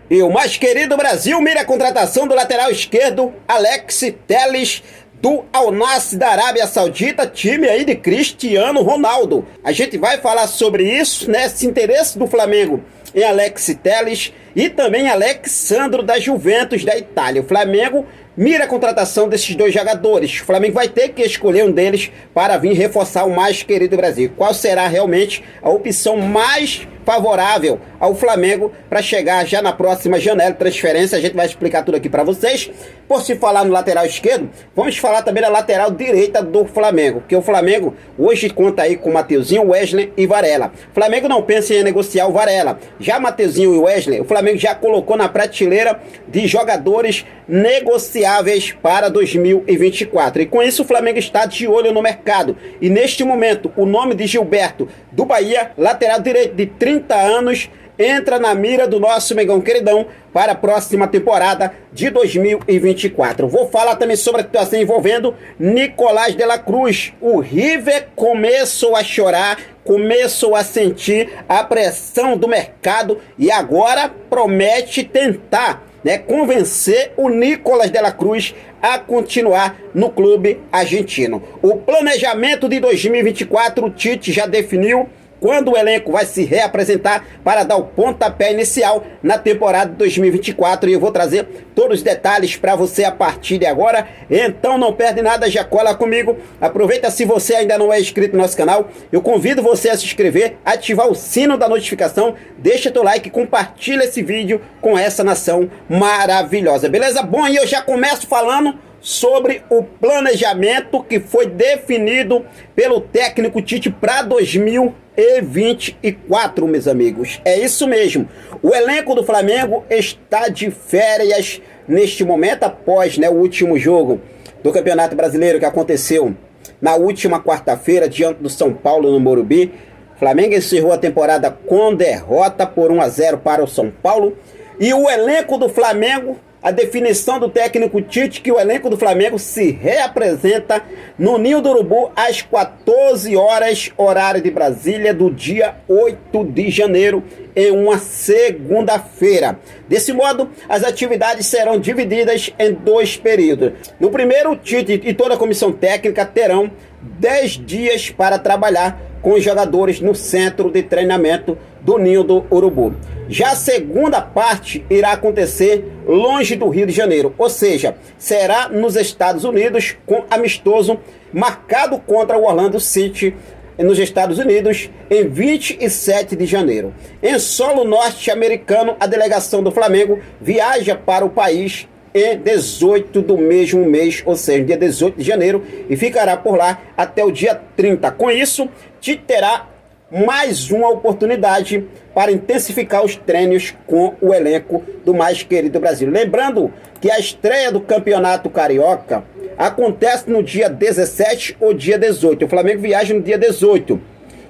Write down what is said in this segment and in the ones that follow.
E o mais querido Brasil mira a contratação do lateral esquerdo Alex Telles do Al Nassr da Arábia Saudita, time aí de Cristiano Ronaldo. A gente vai falar sobre isso, né? Esse interesse do Flamengo em Alex Telles e também Alex Sandro da Juventus da Itália. O Flamengo mira a contratação desses dois jogadores. O Flamengo vai ter que escolher um deles para vir reforçar o mais querido Brasil. Qual será realmente a opção mais favorável ao Flamengo para chegar já na próxima janela de transferência? A gente vai explicar tudo aqui para vocês. Por se falar no lateral esquerdo, vamos falar também da lateral direita do Flamengo, porque o Flamengo hoje conta aí com Mateuzinho, Wesley e Varela. O Flamengo não pensa em negociar o Varela. Já Mateuzinho e Wesley, o Flamengo já colocou na prateleira de jogadores negociáveis para 2024. E com isso o Flamengo está de olho no mercado. E neste momento, o nome de Gilberto do Bahia, lateral direito de 30 anos, entra na mira do nosso Mengão queridão para a próxima temporada de 2024. Vou falar também sobre a situação envolvendo Nicolás de la Cruz. O River começou a chorar, começou a sentir a pressão do mercado e agora promete tentar, né, convencer o Nicolás de la Cruz a continuar no clube argentino. O planejamento de 2024, o Tite já definiu quando o elenco vai se reapresentar para dar o pontapé inicial na temporada de 2024, e eu vou trazer todos os detalhes para você a partir de agora. Então não perde nada, já cola comigo. Aproveita, se você ainda não é inscrito no nosso canal, eu convido você a se inscrever, ativar o sino da notificação, deixa teu like, compartilha esse vídeo com essa nação maravilhosa, beleza? Bom, e eu já começo falando sobre o planejamento que foi definido pelo técnico Tite para 2024, meus amigos. É isso mesmo. O elenco do Flamengo está de férias neste momento, após, né, o último jogo do Campeonato Brasileiro que aconteceu na última quarta-feira diante do São Paulo no Morumbi. O Flamengo encerrou a temporada com derrota por 1-0 para o São Paulo. E o elenco do Flamengo, a definição do técnico Tite, que o elenco do Flamengo se reapresenta no Ninho do Urubu às 14 horas, horário de Brasília, do dia 8 de janeiro, em uma segunda-feira. Desse modo, as atividades serão divididas em dois períodos. No primeiro, o Tite e toda a comissão técnica terão 10 dias para trabalhar com os jogadores no centro de treinamento do Ninho do Urubu. Já a segunda parte irá acontecer longe do Rio de Janeiro, ou seja, será nos Estados Unidos, com amistoso marcado contra o Orlando City nos Estados Unidos em 27 de janeiro. Em solo norte-americano, a delegação do Flamengo viaja para o país em 18 do mesmo mês, ou seja, dia 18 de janeiro, e ficará por lá até o dia 30. Com isso, Tite terá mais uma oportunidade para intensificar os treinos com o elenco do mais querido Brasil. Lembrando que a estreia do Campeonato Carioca acontece no dia 17 ou dia 18. O Flamengo viaja no dia 18.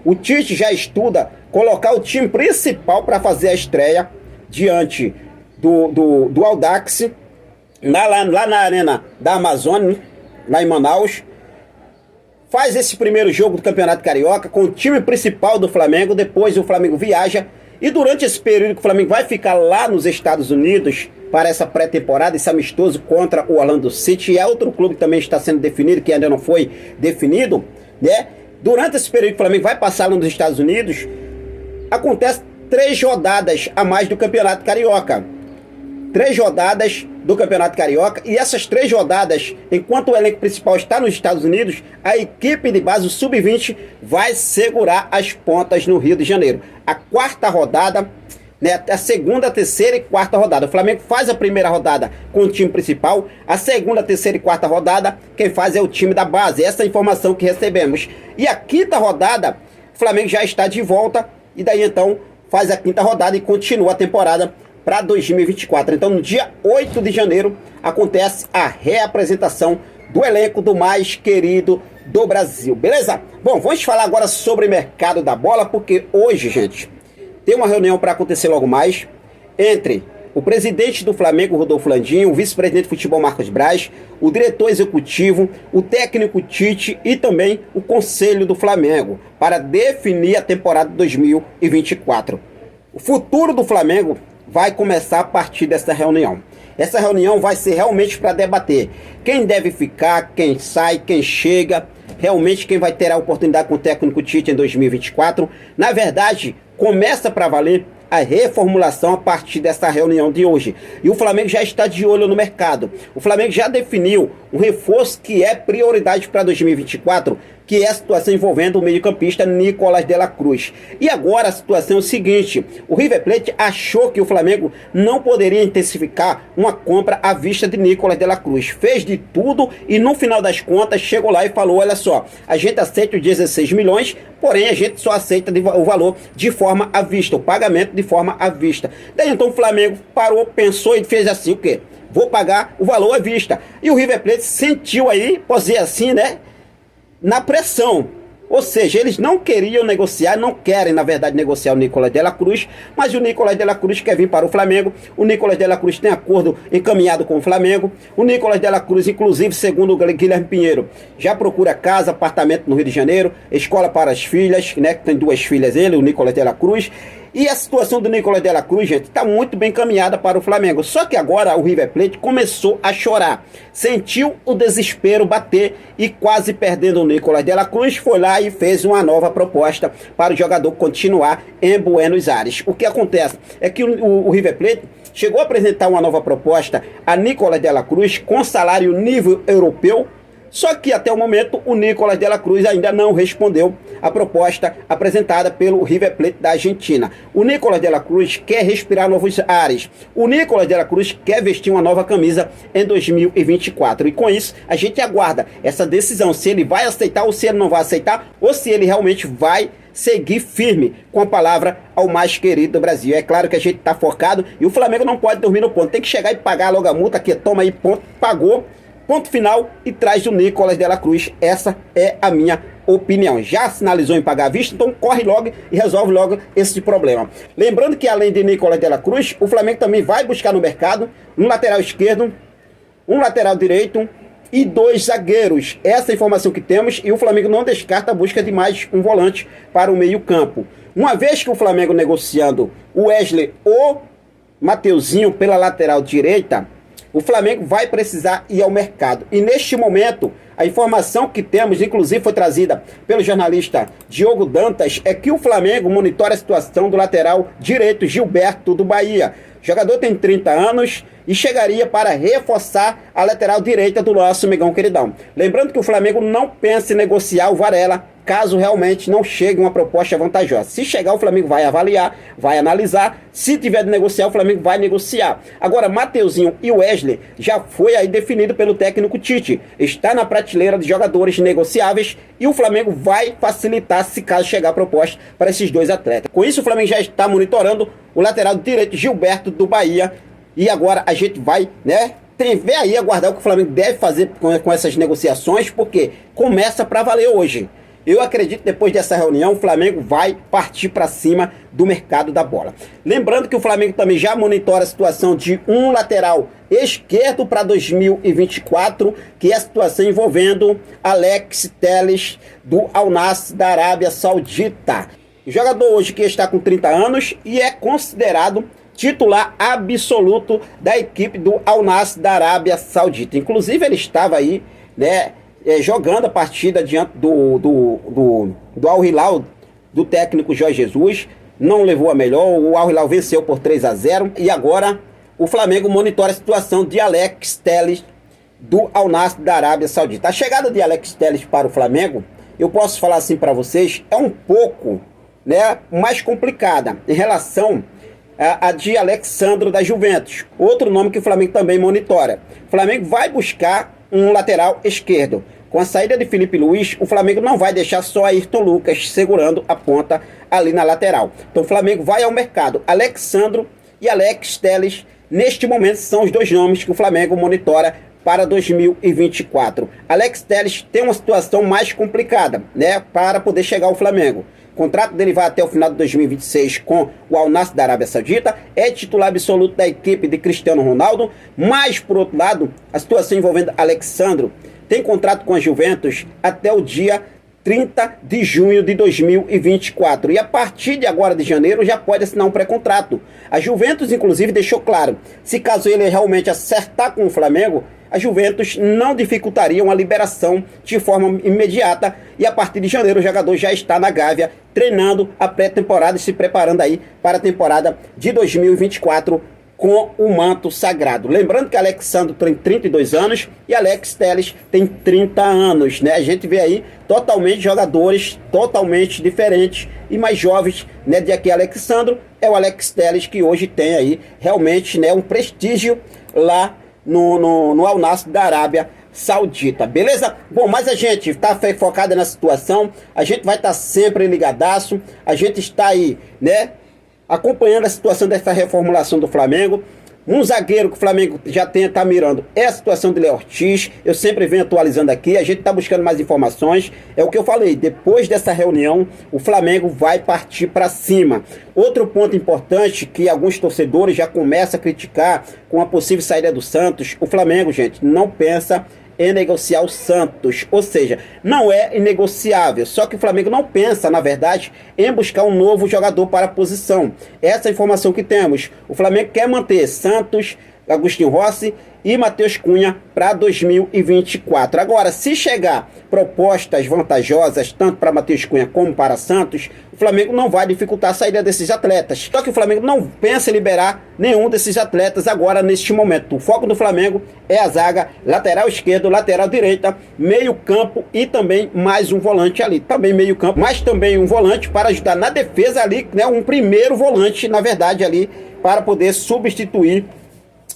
O Tite já estuda colocar o time principal para fazer a estreia diante do Audax, lá na Arena da Amazônia, lá em Manaus. Faz esse primeiro jogo do Campeonato Carioca com o time principal do Flamengo. Depois o Flamengo viaja, e durante esse período que o Flamengo vai ficar lá nos Estados Unidos para essa pré-temporada, esse amistoso contra o Orlando City, e é outro clube que também está sendo definido, que ainda não foi definido, né? Durante esse período que o Flamengo vai passar lá nos Estados Unidos, acontece 3 rodadas a mais do Campeonato Carioca. 3 rodadas do Campeonato Carioca, e essas 3 rodadas, enquanto o elenco principal está nos Estados Unidos, a equipe de base, o Sub-20, vai segurar as pontas no Rio de Janeiro. A quarta rodada, né, a segunda, terceira e quarta rodada. O Flamengo faz a primeira rodada com o time principal, a segunda, terceira e quarta rodada, quem faz é o time da base. Essa é a informação que recebemos. E a quinta rodada, o Flamengo já está de volta, e daí então faz a quinta rodada e continua a temporada para 2024. Então, no dia 8 de janeiro, acontece a reapresentação do elenco do mais querido do Brasil, beleza? Bom, vamos falar agora sobre o mercado da bola, porque hoje, gente, tem uma reunião para acontecer logo mais entre o presidente do Flamengo, Rodolfo Landim, o vice-presidente de futebol, Marcos Braz, o diretor executivo, o técnico Tite e também o conselho do Flamengo, para definir a temporada de 2024. O futuro do Flamengo vai começar a partir dessa reunião. Essa reunião vai ser realmente para debater quem deve ficar, quem sai, quem chega, realmente quem vai ter a oportunidade com o técnico Tite em 2024. Na verdade, começa para valer a reformulação a partir dessa reunião de hoje. E o Flamengo já está de olho no mercado. O Flamengo já definiu um reforço que é prioridade para 2024, que é a situação envolvendo o meio-campista Nicolás de la Cruz. E agora a situação é o seguinte: o River Plate achou que o Flamengo não poderia intensificar uma compra à vista de Nicolás de la Cruz. Fez de tudo e no final das contas chegou lá e falou: olha só, a gente aceita os 16 milhões, porém a gente só aceita o valor de forma à vista, o pagamento de forma à vista. Daí então o Flamengo parou, pensou e fez assim: o quê? Vou pagar o valor à vista. E o River Plate sentiu aí, pode dizer assim, né, na pressão. Ou seja, eles não queriam negociar, não querem, na verdade, negociar o Nicolás de la Cruz, mas o Nicolás de la Cruz quer vir para o Flamengo. O Nicolás de la Cruz tem acordo encaminhado com o Flamengo. O Nicolás de la Cruz, inclusive, segundo o Guilherme Pinheiro, já procura casa, apartamento no Rio de Janeiro, escola para as filhas, né, que tem 2 filhas ele, o Nicolás de la Cruz. E a situação do Nicolás de la Cruz, gente, está muito bem caminhada para o Flamengo. Só que agora o River Plate começou a chorar. Sentiu o desespero bater e quase perdendo o Nicolás de la Cruz, foi lá e fez uma nova proposta para o jogador continuar em Buenos Aires. O que acontece é que o River Plate chegou a apresentar uma nova proposta a Nicolás de la Cruz com salário nível europeu. Só que até o momento o Nicolás de la Cruz ainda não respondeu a proposta apresentada pelo River Plate da Argentina. O Nicolás de la Cruz quer respirar novos ares. O Nicolás de la Cruz quer vestir uma nova camisa em 2024. E com isso a gente aguarda essa decisão, se ele vai aceitar ou se ele não vai aceitar, ou se ele realmente vai seguir firme com a palavra ao mais querido do Brasil. É claro que a gente está focado e o Flamengo não pode dormir no ponto. Tem que chegar e pagar logo a multa, que toma aí, ponto, pagou. Ponto final e traz o Nicolás de la Cruz. Essa é a minha opinião. Já sinalizou em pagar à vista, então corre logo e resolve logo esse problema. Lembrando que além de Nicolás de la Cruz, o Flamengo também vai buscar no mercado um lateral esquerdo, um lateral direito e 2 zagueiros. Essa é a informação que temos e o Flamengo não descarta a busca de mais um volante para o meio-campo. Uma vez que o Flamengo negociando o Wesley ou Mateuzinho pela lateral direita, o Flamengo vai precisar ir ao mercado. E neste momento, a informação que temos, inclusive foi trazida pelo jornalista Diogo Dantas, é que o Flamengo monitora a situação do lateral direito Gilberto do Bahia. O jogador tem 30 anos e chegaria para reforçar a lateral direita do nosso Megão Queridão. Lembrando que o Flamengo não pensa em negociar o Varela, caso realmente não chegue uma proposta vantajosa. Se chegar, o Flamengo vai avaliar, vai analisar. Se tiver de negociar, o Flamengo vai negociar. Agora, Mateuzinho e Wesley já foi aí definido pelo técnico Tite. Está na prateleira de jogadores negociáveis e o Flamengo vai facilitar se caso chegar a proposta para esses 2 atletas. Com isso, o Flamengo já está monitorando o lateral direito Gilberto do Bahia. E agora a gente vai, né, ver aí, aguardar o que o Flamengo deve fazer com essas negociações, porque começa para valer hoje. Eu acredito que depois dessa reunião o Flamengo vai partir para cima do mercado da bola. Lembrando que o Flamengo também já monitora a situação de um lateral esquerdo para 2024, que é a situação envolvendo Alex Telles do Al Nassr da Arábia Saudita. O jogador hoje que está com 30 anos e é considerado titular absoluto da equipe do Al Nassr da Arábia Saudita. Inclusive ele estava aí, né, jogando a partida diante do Al Hilal, do técnico Jorge Jesus. Não levou a melhor, o Al Hilal venceu por 3-0 e agora o Flamengo monitora a situação de Alex Telles do Al Nassr da Arábia Saudita. A chegada de Alex Telles para o Flamengo, eu posso falar assim para vocês, é um pouco, né, mais complicada em relação a de Alexandro da Juventus, outro nome que o Flamengo também monitora. O Flamengo vai buscar um lateral esquerdo. Com a saída de Felipe Luiz, o Flamengo não vai deixar só Ayrton Lucas segurando a ponta ali na lateral. Então o Flamengo vai ao mercado. Alexandro e Alex Telles, neste momento, são os 2 nomes que o Flamengo monitora para 2024. Alex Telles tem uma situação mais complicada, né, para poder chegar ao Flamengo. O contrato dele vai até o final de 2026 com o Al Nassr da Arábia Saudita, é titular absoluto da equipe de Cristiano Ronaldo, mas, por outro lado, a situação envolvendo Alexandro tem contrato com a Juventus até o dia 30 de junho de 2024. E a partir de agora de janeiro já pode assinar um pré-contrato. A Juventus, inclusive, deixou claro, se caso ele realmente acertar com o Flamengo, a Juventus não dificultaria uma liberação de forma imediata. E a partir de janeiro o jogador já está na Gávea, treinando a pré-temporada e se preparando aí para a temporada de 2024 com o manto sagrado. Lembrando que Alexandre tem 32 anos e Alex Telles tem 30 anos, né? A gente vê aí totalmente jogadores totalmente diferentes e mais jovens, né? De aqui Alexandre é o Alex Telles, que hoje tem aí realmente, né, um prestígio lá no Al Nassr da Arábia Saudita, beleza? Bom, mas a gente está focada na situação, a gente vai estar sempre ligadaço, a gente está aí, né, acompanhando a situação dessa reformulação do Flamengo. Um zagueiro que o Flamengo já está mirando é a situação de Léo Ortiz. Eu sempre venho atualizando aqui, a gente está buscando mais informações. É o que eu falei, depois dessa reunião, o Flamengo vai partir para cima. Outro ponto importante que alguns torcedores já começam a criticar com a possível saída do Santos, o Flamengo, gente, não pensa em negociar o Santos, ou seja, não é inegociável, só que o Flamengo não pensa, na verdade, em buscar um novo jogador para a posição. Essa é a informação que temos. O Flamengo quer manter Santos, Agostinho Rossi e Matheus Cunha para 2024. Agora, se chegar propostas vantajosas tanto para Matheus Cunha como para Santos, o Flamengo não vai dificultar a saída desses atletas. Só que o Flamengo não pensa em liberar nenhum desses atletas agora neste momento. O foco do Flamengo é a zaga, lateral esquerdo, lateral direita, meio campo e também mais um volante ali. Também meio campo, mas também um volante para ajudar na defesa ali, né? Um primeiro volante, na verdade, ali, para poder substituir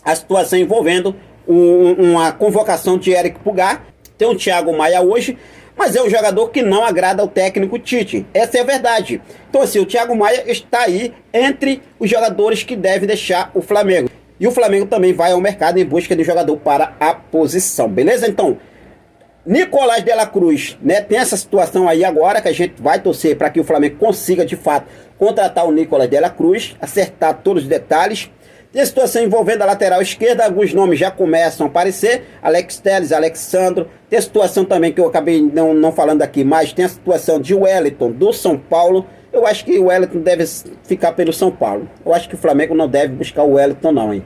a situação envolvendo uma convocação de Eric Pulgar. Tem o Thiago Maia hoje, mas é um jogador que não agrada ao técnico Tite. Essa é a verdade. Então assim, o Thiago Maia está aí entre os jogadores que devem deixar o Flamengo. E o Flamengo também vai ao mercado em busca de um jogador para a posição, beleza? Então, Nicolás de la Cruz, né, tem essa situação aí agora que a gente vai torcer para que o Flamengo consiga de fato contratar o Nicolás de la Cruz, acertar todos os detalhes. Tem a situação envolvendo a lateral esquerda, alguns nomes já começam a aparecer, Alex Telles, Alexandre. Tem a situação também que eu acabei não falando aqui, mas tem a situação de Wellington do São Paulo. Eu acho que o Wellington deve ficar pelo São Paulo. Eu acho que o Flamengo não deve buscar o Wellington não, hein?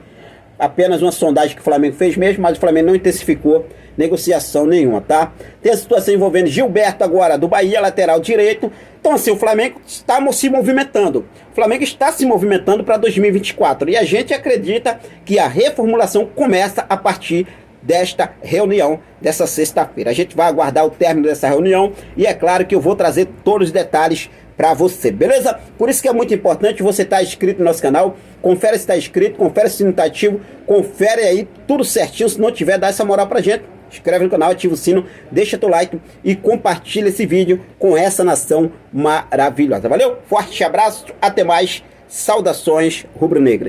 Apenas uma sondagem que o Flamengo fez mesmo, mas o Flamengo não intensificou negociação nenhuma, tá? Tem a situação envolvendo Gilberto agora, do Bahia, lateral direito. Então assim, o Flamengo está se movimentando. O Flamengo está se movimentando para 2024. E a gente acredita que a reformulação começa a partir desta reunião, dessa sexta-feira. A gente vai aguardar o término dessa reunião e é claro que eu vou trazer todos os detalhes para você, beleza? Por isso que é muito importante você estar inscrito no nosso canal. Confere se está inscrito, confere se não está ativo, confere aí tudo certinho. Se não tiver, dá essa moral pra gente. Inscreve no canal, ativa o sino, deixa teu like e compartilha esse vídeo com essa nação maravilhosa. Valeu? Forte abraço, até mais. Saudações rubro-negras.